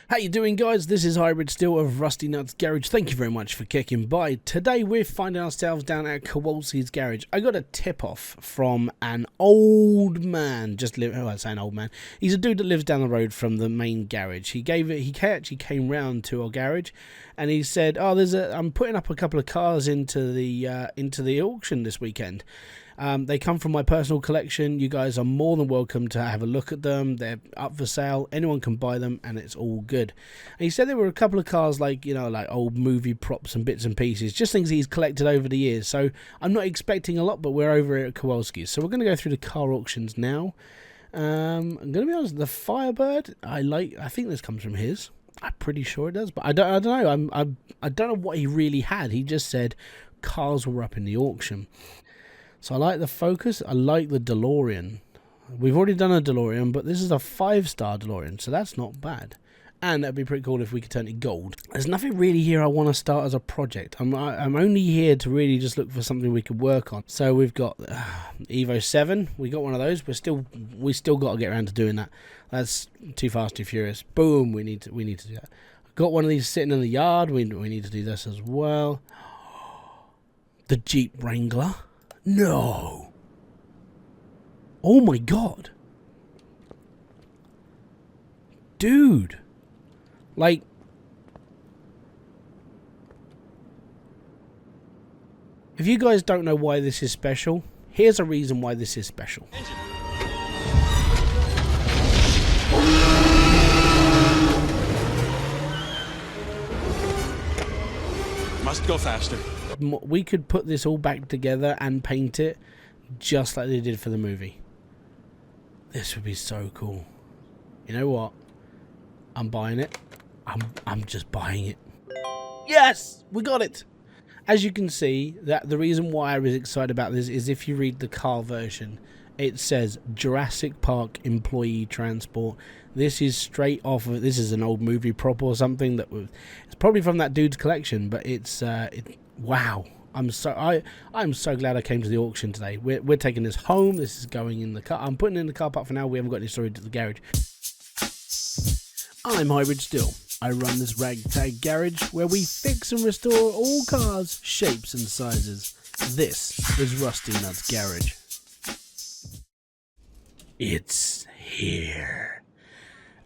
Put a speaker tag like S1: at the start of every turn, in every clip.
S1: How you doing, guys? This is Hybridsteel of Rusty Nuts Garage. Thank you very much for kicking by. Today we're finding ourselves down at Kowalski's garage. I got a tip-off from an old man. I say an old man. He's a dude that lives down the road from the main garage. He actually came round to our garage, and he said, "Oh, I'm putting up a couple of cars into the auction this weekend. They come from my personal collection. You guys are more than welcome to have a look at them. They're up for sale. Anyone can buy them, and it's all good." And he said there were a couple of cars like old movie props and bits and pieces, just things he's collected over the years. So I'm not expecting a lot, but we're over here at Kowalski's, so we're going to go through the car auctions now. I'm going to be honest, the Firebird I think this comes from his. I'm pretty sure it does, but I don't know. I don't know what he really had. He just said cars were up in the auction. So I like the Focus, I like the DeLorean. We've already done a DeLorean, but this is a 5-star DeLorean, so that's not bad. And that'd be pretty cool if we could turn it gold. There's nothing really here I want to start as a project. I'm only here to really just look for something we could work on. So we've got Evo 7, we got one of those. We still got to get around to doing that. That's Too Fast, Too Furious. Boom, we need to do that. Got one of these sitting in the yard, we need to do this as well. The Jeep Wrangler. No. Oh my god. Dude. Like, if you guys don't know why this is special, here's a reason why this is special.
S2: Must go faster.
S1: We could put this all back together and paint it just like they did for the movie. This would be so cool. You know what? I'm buying it. I'm just buying it. Yes! We got it! As you can see, that the reason why I was excited about this is if you read the car version, it says Jurassic Park Employee Transport. This is straight off of, this is an old movie prop or something it's probably from that dude's collection, but wow. I'm so glad I came to the auction today. We're taking this home. This is going in the car. I'm putting it in the car park for now. We haven't got any storage at the garage. I'm Hybridsteel. I run this ragtag garage where we fix and restore all cars, shapes and sizes. This is Rusty Nuts Garage. It's here.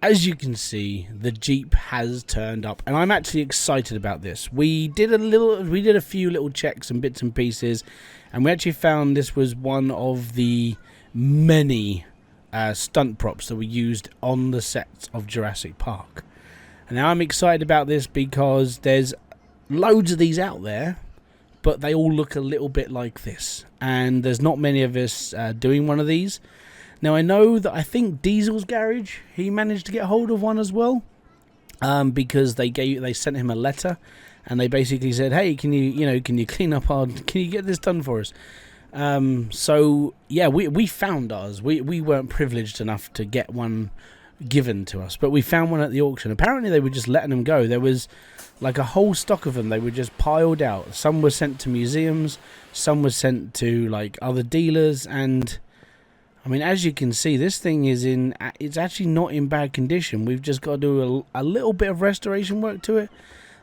S1: As you can see, the Jeep has turned up, and I'm actually excited about this. We did a few little checks and bits and pieces, and we actually found this was one of the many stunt props that were used on the sets of Jurassic Park. And now I'm excited about this because there's loads of these out there, but they all look a little bit like this, and there's not many of us doing one of these. Now I know that I think Diesel's garage, he managed to get hold of one as well, because they sent him a letter, and they basically said, "Hey, can you clean up can you get this done for us?" So yeah, we found ours. We weren't privileged enough to get one given to us, but we found one at the auction. Apparently they were just letting them go. There was like a whole stock of them. They were just piled out. Some were sent to museums, some were sent to like other dealers, and I mean, as you can see, this thing it's actually not in bad condition. We've just got to do a little bit of restoration work to it.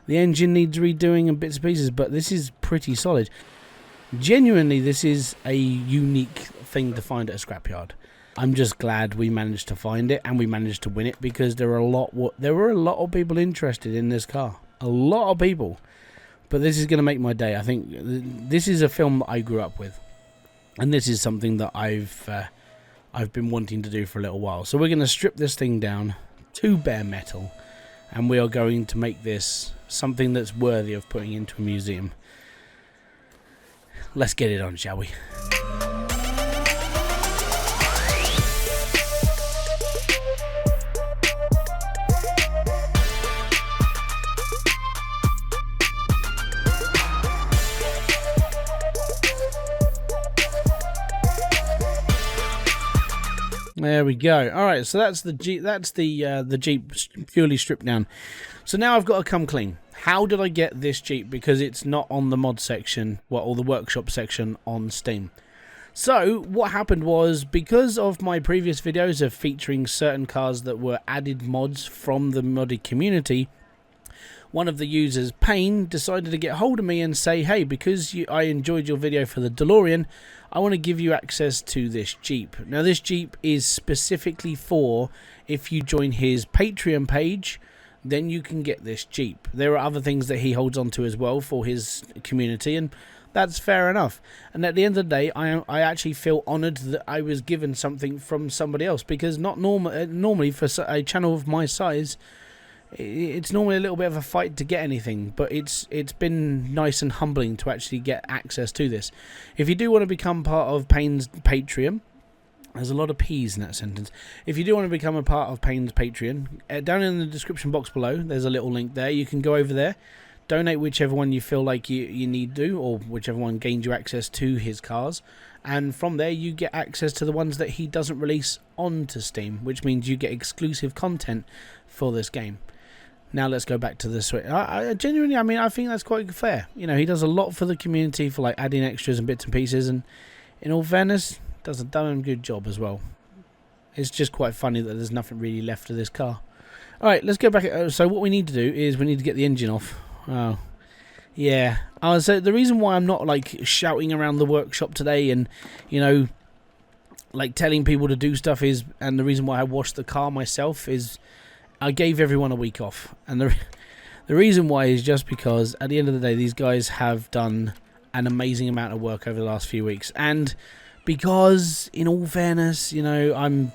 S1: The engine needs redoing and bits and pieces, but this is pretty solid. Genuinely, this is a unique thing to find at a scrapyard. I'm just glad we managed to find it and we managed to win it, because there were a lot of people interested in this car. A lot of people. But this is going to make my day. I think this is a film that I grew up with, and this is something that I've been wanting to do for a little while. So we're going to strip this thing down to bare metal, and we are going to make this something that's worthy of putting into a museum. Let's get it on, shall we? There we go. All right, so that's the Jeep. That's the Jeep purely stripped down. So now I've got to come clean. How did I get this Jeep? Because it's not on the mod section, or the workshop section on Steam. So what happened was, because of my previous videos of featuring certain cars that were added mods from the modded community, one of the users, Payne, decided to get hold of me and say, hey, because I enjoyed your video for the DeLorean, I want to give you access to this Jeep. Now this Jeep is specifically for, if you join his Patreon page, then you can get this Jeep. There are other things that he holds on to as well for his community, and that's fair enough. And at the end of the day, I actually feel honoured that I was given something from somebody else, because normally for a channel of my size, it's normally a little bit of a fight to get anything, but it's been nice and humbling to actually get access to this. If you do want to become part of Payne's Patreon, there's a lot of P's in that sentence. If you do want to become a part of Payne's Patreon, down in the description box below, there's a little link there. You can go over there, donate whichever one you feel like you need to, or whichever one gains you access to his cars, and from there you get access to the ones that he doesn't release onto Steam, which means you get exclusive content for this game. Now let's go back to the Switch. Genuinely, I mean, I think that's quite fair. You know, he does a lot for the community, for like adding extras and bits and pieces, and in all fairness, does a damn good job as well. It's just quite funny that there's nothing really left of this car. Alright, let's go back. So what we need to do is we need to get the engine off. Oh, yeah. So the reason why I'm not like shouting around the workshop today and, you know, like telling people to do stuff is, and the reason why I washed the car myself is, I gave everyone a week off, and the reason why is just because at the end of the day, these guys have done an amazing amount of work over the last few weeks, and because, in all fairness, you know,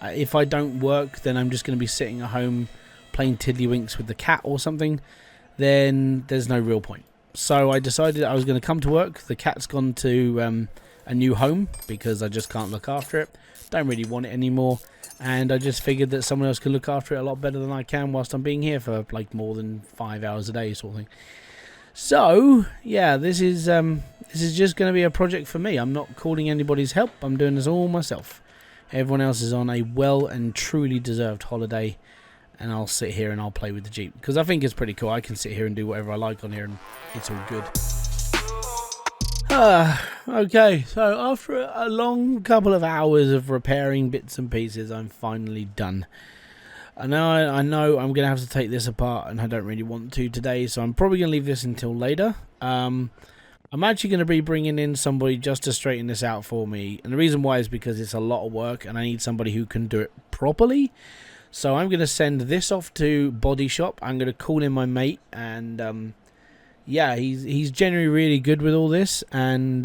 S1: if I don't work, then I'm just going to be sitting at home playing tiddlywinks with the cat or something. Then there's no real point. So I decided I was going to come to work. The cat's gone to a new home because I just can't look after it. Don't really want it anymore. And I just figured that someone else could look after it a lot better than I can whilst I'm being here for like more than 5 hours a day sort of thing. So yeah, this is just going to be a project for me. I'm not calling anybody's help. I'm doing this all myself. Everyone else is on a well and truly deserved holiday, and I'll sit here and I'll play with the Jeep because I think it's pretty cool. I can sit here and do whatever I like on here, and it's all good. Okay, so after a long couple of hours of repairing bits and pieces, I'm finally done. I know I'm going to have to take this apart, and I don't really want to today, so I'm probably going to leave this until later. I'm actually going to be bringing in somebody just to straighten this out for me, and the reason why is because it's a lot of work, and I need somebody who can do it properly. So I'm going to send this off to Body Shop. I'm going to call in my mate, and yeah, he's generally really good with all this, and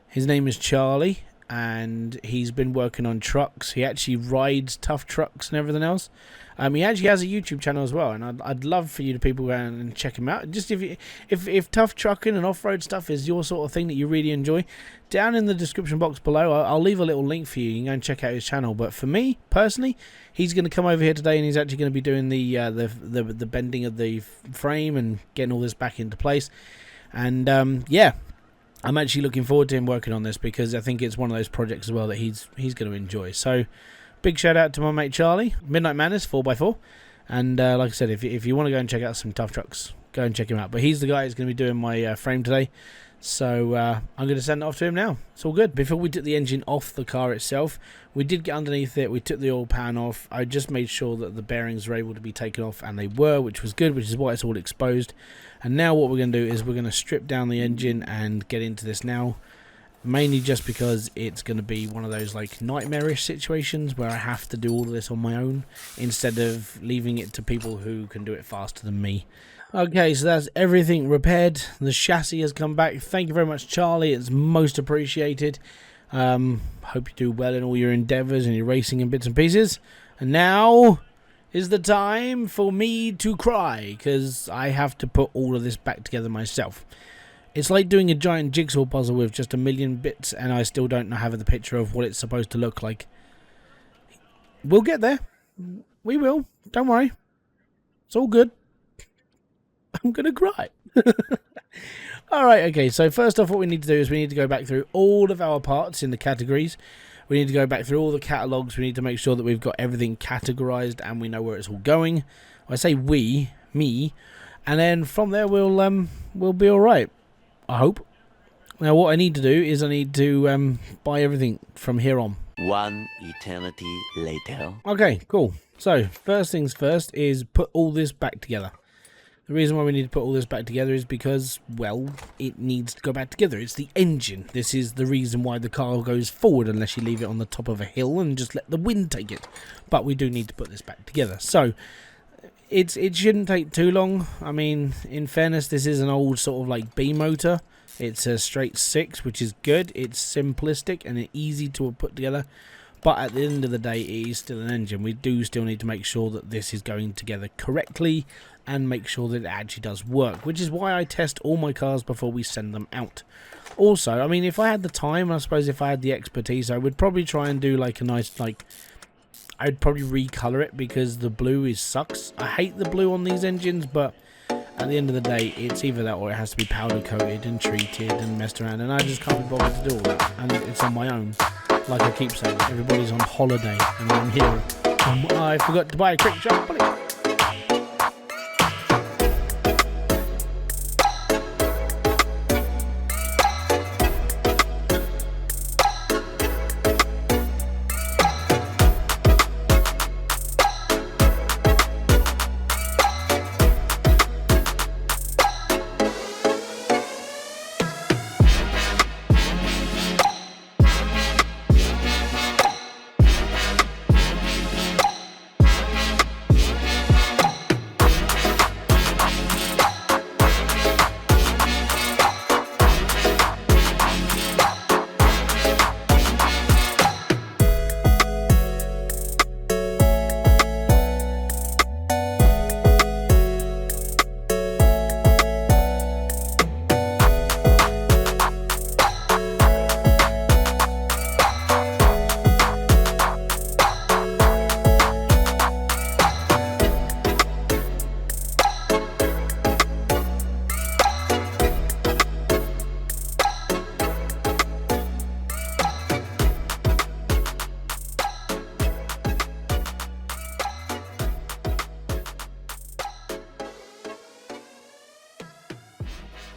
S1: his name is Charlie, and he's been working on trucks. He actually rides tough trucks and everything else. He actually has a YouTube channel as well, and I'd love for you to people go and check him out. Just if tough trucking and off-road stuff is your sort of thing that you really enjoy, down in the description box below, I'll leave a little link for you. You can go and check out his channel. But for me personally, he's going to come over here today, and he's actually going to be doing the bending of the frame and getting all this back into place. And yeah, I'm actually looking forward to him working on this because I think it's one of those projects as well that he's going to enjoy. So big shout out to my mate Charlie, Midnight Madness 4x4, and like I said, if you want to go and check out some tough trucks, go and check him out. But he's the guy who's going to be doing my frame today, so I'm going to send it off to him now. It's all good. Before we took the engine off the car itself, we did get underneath it, we took the oil pan off. I just made sure that the bearings were able to be taken off, and they were, which was good, which is why it's all exposed. And now what we're going to do is we're going to strip down the engine and get into this now. Mainly just because it's going to be one of those like nightmarish situations where I have to do all of this on my own instead of leaving it to people who can do it faster than me. Okay, so that's everything repaired. The chassis has come back. Thank you very much, Charlie. It's most appreciated. Hope you do well in all your endeavours and your racing and bits and pieces. And now is the time for me to cry because I have to put all of this back together myself. It's like doing a giant jigsaw puzzle with just a million bits, and I still don't have the picture of what it's supposed to look like. We'll get there. We will. Don't worry. It's all good. I'm going to cry. Alright, okay, so first off what we need to do is we need to go back through all of our parts in the categories. We need to go back through all the catalogues. We need to make sure that we've got everything categorized and we know where it's all going. I say we, me, and then from there we'll be alright. I hope. Now what I need to do is I need to buy everything from here on.
S3: One eternity later.
S1: Okay, cool. So first things first is put all this back together. The reason why we need to put all this back together is because, well, it needs to go back together. It's the engine. This is the reason why the car goes forward unless you leave it on the top of a hill and just let the wind take it. But we do need to put this back together. So it shouldn't take too long. I mean, in fairness, this is an old sort of like B motor. It's a straight 6, which is good. It's simplistic and easy to put together. But at the end of the day, it is still an engine. We do still need to make sure that this is going together correctly and make sure that it actually does work, which is why I test all my cars before we send them out. Also, I mean, if I had the time, and I suppose if I had the expertise, I would probably try and do like a nice, like, I'd probably recolor it because the blue sucks. I hate the blue on these engines, but at the end of the day, it's either that or it has to be powder coated and treated and messed around, and I just can't be bothered to do all that, and it's on my own. Like I keep saying, everybody's on holiday and I'm here. I forgot to buy a quick shop.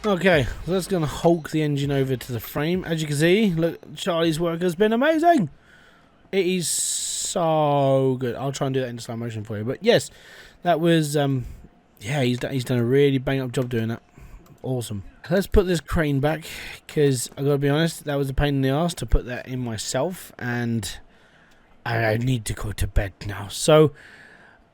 S1: Okay, so that's going to hulk the engine over to the frame. As you can see, look, Charlie's work has been amazing. It is so good. I'll try and do that in slow motion for you. But yes, that was, yeah, he's done a really bang up job doing that. Awesome. Let's put this crane back, because I've got to be honest, that was a pain in the ass to put that in myself, and I need to go to bed now. So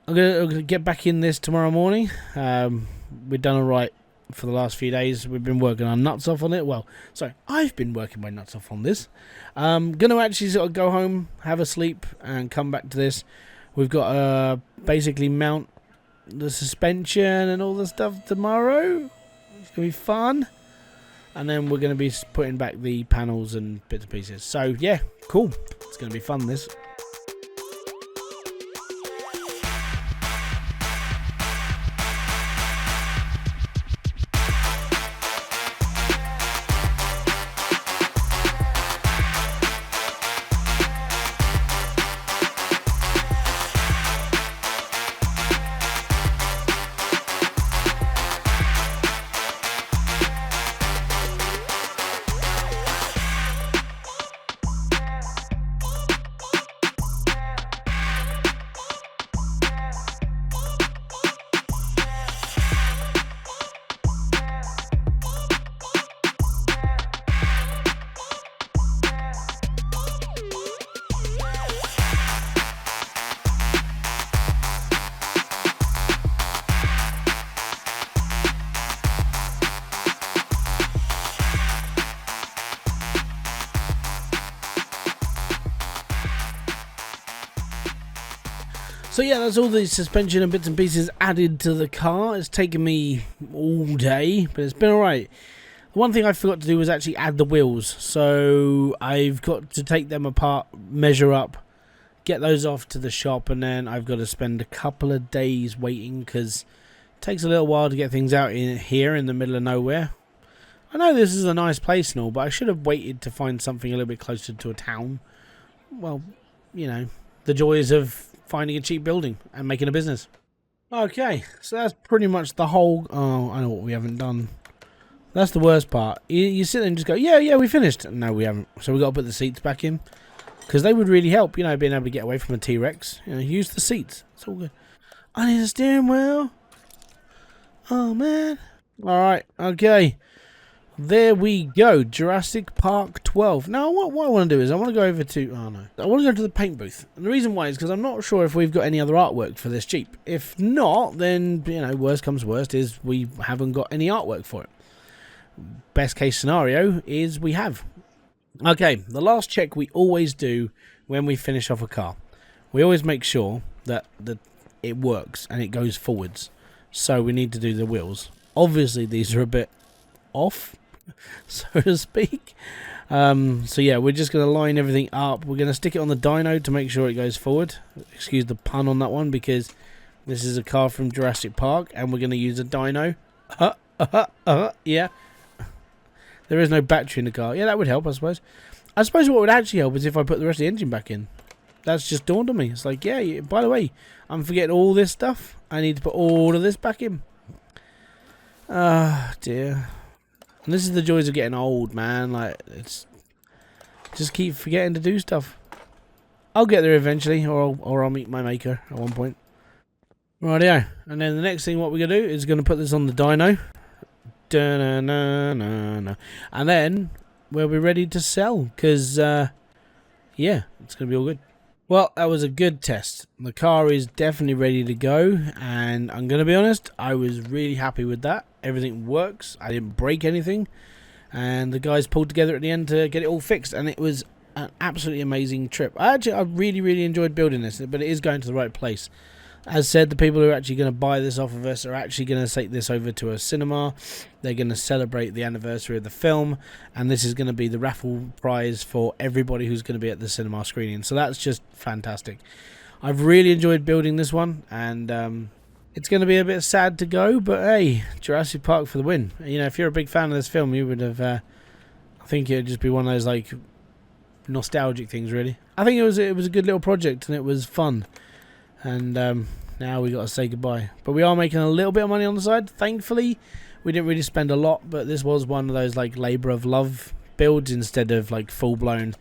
S1: I'm gonna get back in this tomorrow morning. We've done alright for the last few days. We've been working our nuts off on it. Well, sorry, I've been working my nuts off on this. Gonna actually sort of go home, have a sleep, and come back to this. We've got to basically mount the suspension and all the stuff tomorrow. It's gonna be fun. And then we're gonna be putting back the panels and bits and pieces. So yeah, cool. It's gonna be fun, this. So yeah, that's all the suspension and bits and pieces added to the car. It's taken me all day, but it's been alright. The one thing I forgot to do was actually add the wheels. So I've got to take them apart, measure up, get those off to the shop, and then I've got to spend a couple of days waiting, because it takes a little while to get things out in here in the middle of nowhere. I know this is a nice place and all, but I should have waited to find something a little bit closer to a town. Well, you know, the joys of finding a cheap building and making a business. Okay, so that's pretty much the whole... Oh, I know what we haven't done. That's the worst part. You sit there and just go, yeah, we finished. No, we haven't. So we got to put the seats back in. Because they would really help, you know, being able to get away from a T-Rex. You know, use the seats. It's all good. I need a steering wheel. Oh, man. Alright, okay. There we go. Jurassic Park 12. Now, what I want to do is I want to go over to... Oh, no. I want to go to the paint booth. And the reason why is because I'm not sure if we've got any other artwork for this Jeep. If not, then, you know, worst comes worst is we haven't got any artwork for it. Best case scenario is we have. Okay, the last check we always do when we finish off a car. We always make sure that it works and it goes forwards. So we need to do the wheels. Obviously, these are a bit off, so to speak. So yeah, we're just going to line everything up. We're going to stick it on the dyno to make sure it goes forward. Excuse the pun on that one, because this is a car from Jurassic Park and we're going to use a dyno. Yeah. There is no battery in the car. Yeah, that would help, I suppose. I suppose what would actually help is if I put the rest of the engine back in. That's just dawned on me. It's like, yeah, by the way, I'm forgetting all this stuff. I need to put all of this back in. Ah, dear. And this is the joys of getting old, man. Like, it's just keep forgetting to do stuff. I'll get there eventually, or I'll meet my maker at one point. Rightio. And then the next thing what we're going to do is going to put this on the dyno. And then we'll be ready to sell, because yeah, it's gonna be all good. Well, that was a good test. The car is definitely ready to go, and I'm gonna be honest, I was really happy with that. Everything works. I didn't break anything, and the guys pulled together at the end to get it all fixed, and it was an absolutely amazing trip. I really enjoyed building this, but it is going to the right place. As said, the people who are actually going to buy this off of us are actually going to take this over to a cinema. They're going to celebrate the anniversary of the film, and this is going to be the raffle prize for everybody who's going to be at the cinema screening. So that's just fantastic. I've really enjoyed building this one, and it's going to be a bit sad to go, but hey, Jurassic Park for the win. You know, if you're a big fan of this film, you would have, I think it would just be one of those, like, nostalgic things, really. I think it was a good little project, and it was fun. And now we got to say goodbye. But we are making a little bit of money on the side. Thankfully, we didn't really spend a lot, but this was one of those like labour of love builds instead of like full blown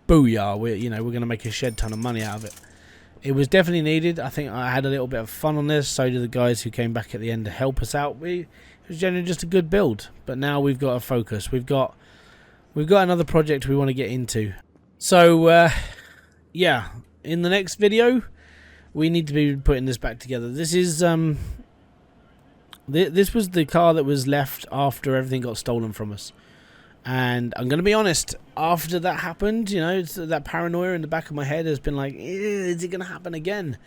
S1: booyah. We're going to make a shed ton of money out of it. It was definitely needed. I think I had a little bit of fun on this. So did the guys who came back at the end to help us out. It was generally just a good build. But now we've got to focus. We've got another project we want to get into. So yeah, in the next video, we need to be putting this back together. This is this was the car that was left after everything got stolen from us. And I'm going to be honest, after that happened, you know, that paranoia in the back of my head has been like, is it going to happen again?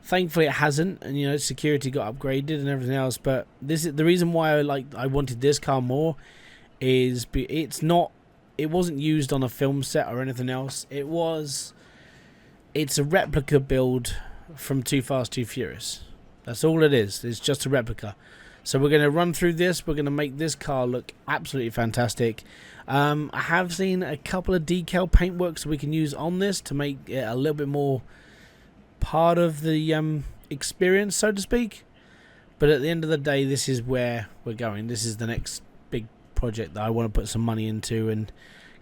S1: Thankfully it hasn't, and you know, security got upgraded and everything else. But this is the reason why I wanted this car more, is it wasn't used on a film set or anything else. It's a replica build from Too Fast, Too Furious. That's all it is. It's just a replica. So we're going to run through this. We're going to make this car look absolutely fantastic. I have seen a couple of decal paintworks we can use on this to make it a little bit more part of the experience, so to speak. But at the end of the day, this is where we're going. This is the next big project that I want to put some money into and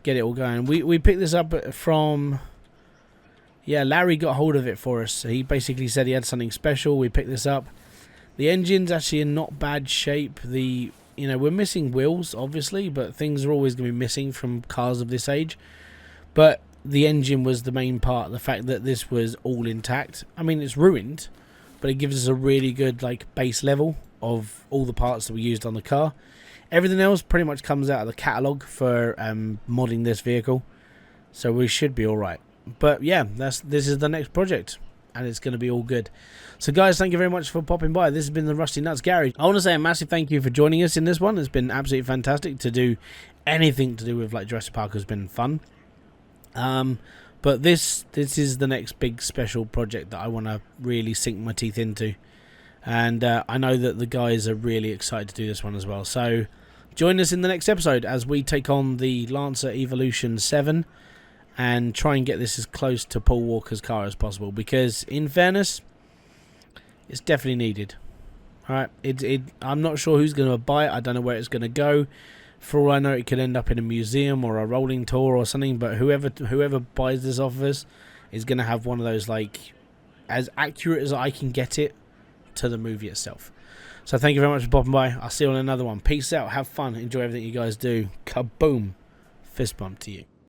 S1: get it all going. We picked this up from... Yeah, Larry got hold of it for us. He basically said he had something special. We picked this up. The engine's actually in not bad shape. We're missing wheels, obviously, but things are always going to be missing from cars of this age. But the engine was the main part. The fact that this was all intact. I mean, it's ruined, but it gives us a really good base level of all the parts that we used on the car. Everything else pretty much comes out of the catalogue for modding this vehicle. So we should be all right. But yeah, this is the next project, and it's going to be all good. So guys, thank you very much for popping by. This has been the Rusty Nuts Garage. I want to say a massive thank you for joining us in this one. It's been absolutely fantastic. To do anything to do with Jurassic Park has been fun. But this is the next big special project that I want to really sink my teeth into. And I know that the guys are really excited to do this one as well. So join us in the next episode as we take on the Lancer Evolution 7. And try and get this as close to Paul Walker's car as possible. Because, in fairness, it's definitely needed. Alright, I'm not sure who's going to buy it. I don't know where it's going to go. For all I know, it could end up in a museum or a rolling tour or something. But whoever buys this off us is going to have one of those, like, as accurate as I can get it to the movie itself. So thank you very much for popping by. I'll see you on another one. Peace out. Have fun. Enjoy everything you guys do. Kaboom. Fist bump to you.